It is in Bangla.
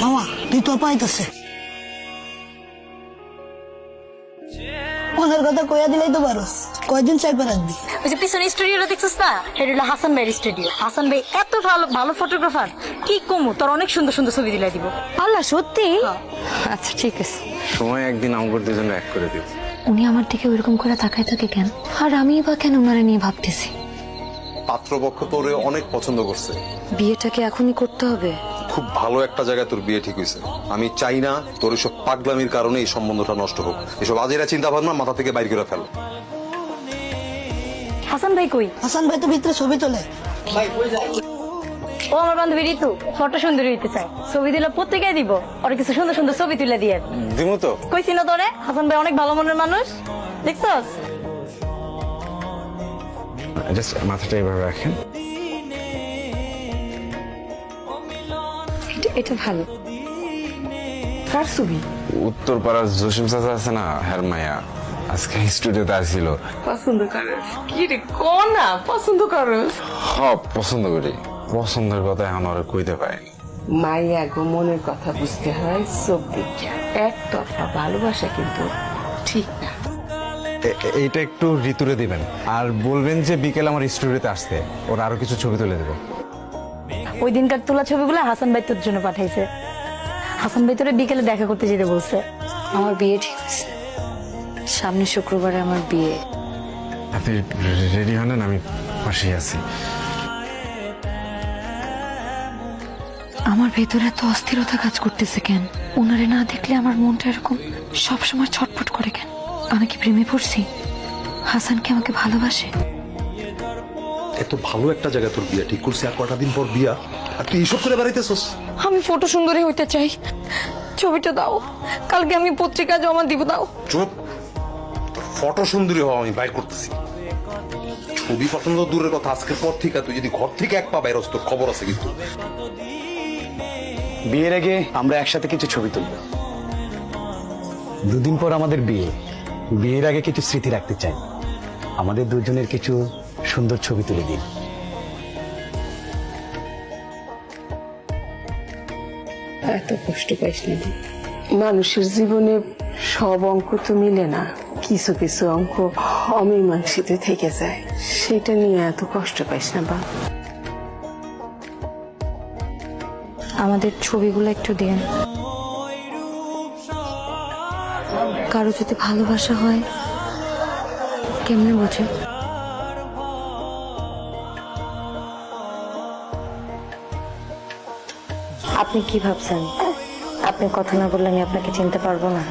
মামা তুই তো পাইতেছে মনের কথা কইয়া দিলেই তো পারস। কয়দিন চাইপা রাখবি? ওই যে পিছনে স্টুডিওটা দেখছিস না, এটা হলো হাসান ভাইয়ের স্টুডিও। হাসান ভাই এত ভালো ভালো ফটোগ্রাফার, কি কমু তোর অনেক সুন্দর সুন্দর ছবি দিলাই দিব। আল্লাহ সত্যি? আচ্ছা ঠিক আছে। সময় একদিন আমাদের দুজনে এক করে দিব। উনি আমার দিকে ওইরকম করে তাকায় থাকে কেন? আর আমি বা কেন ওনারে নিয়ে ভাবতেছি? পাত্রপক্ষ তোরে অনেক পছন্দ করছে। বিয়েটাকে এখনই করতে হবে? খুব ভালো একটা জায়গায় তোর বিয়ে ঠিক হয়েছে। আমি চাই না তোর এসব পাগলামির কারণে এই সম্বন্ধটা নষ্ট হোক। এসব আজেরা চিন্তা ভাবনা মাথা থেকে বাইর করে ফেল। হাসান ভাই কই? হাসান ভাই তো ভিতরে ছবি তোলে। ও আমার বান্ধবী ঋতু ফটো সুন্দরী হইতে চায়, ছবি দিলে পত্রিকায় দিব। ওর কিছু সুন্দর সুন্দর ছবি তুলে দিয়ে দিমু তো। কইছি না তোরে, হাসান ভাই অনেক ভালো মনের মানুষ, দেখছস? জাস্ট মাথাটা এইভাবে রাখেন। এটা ভালো। কার ছবি? উত্তর পাড়ার জসিম চাচা আছে না, হ্যার মায়া আজকে স্টুডিওতে আসছিল। পছন্দ করস? কি রে কোনা পছন্দ করস? পছন্দ করি। পছন্দের কথা এখন আর কইতে পারি। মাইয়া গো মনের কথা বুঝতে হয় চোখ দেখিয়া। একতরফা ভালোবাসা কিন্তু ঠিক না। এইটা একটু ঋতুরে দিবেন আর বলবেন যে বিকেল আমার স্টুডিওতে আসতে, ওর আরো কিছু ছবি তুলে দেবে। ওই দিনকার তোলা ছবিগুলো হাসান ভাই তোর জন্য পাঠাইছে। হাসান ভাই তোরে বিকেলে দেখা করতে যেতে বলছে। আমার বিয়ে ঠিক হয়েছে, সামনে শুক্রবারে আমার বিয়ে। আপনি রেডি হন, আমি পাশেই আছি। আমার ভেতরে এত অস্থিরতা কাজ করতেছে কেন? ওনারে না দেখলে আমার মনটা এরকম সবসময় ছটফট করে কেন? আমি কি প্রেমে পড়ছি? হাসান কি আমাকে ভালোবাসে? এত ভালো একটা জায়গায় তোর বিয়ে ঠিক করছিস, আর কটা দিন পর বিয়া, আর তুই এইসব করে বেড়াইতেছস। আমি ফটো সুন্দরী হইতে চাই, ছবিটা দাও, কালকে আমি পত্রিকা জমা দিব। দাও। চুপ। তোর ফটো সুন্দরী হওয়া আমি বাইর করতেছি। ছবি পছন্দ দূরের কথা, আজকের পর থেকে তুই যদি ঘর থেকে এক পা বাইরস তোর খবর আছে কিন্তু। বিয়ের আগে আমরা একসাথে কিছু ছবি তুলব। দুদিন পর আমাদের বিয়ে। বিয়ের আগে কিছু স্মৃতি রাখতে চাই। আমাদের দুজনের কিছু সুন্দর ছবি তুলে দিন। এত কষ্ট পাইস না। মানুষের জীবনে সব অঙ্ক তো মিলে না, কিছু কিছু অঙ্ক অমীমাংসিত থেকে যায়, সেটা নিয়ে এত কষ্ট পাইস না বা। আমাদের ছবিগুলো একটু দিন। কারো যদি ভালোবাসা হয় কেমনে বোঝে? আপনি কি ভাবছেন? আপনি কথা না বললে আমি আপনাকে চিনতে পারবো না?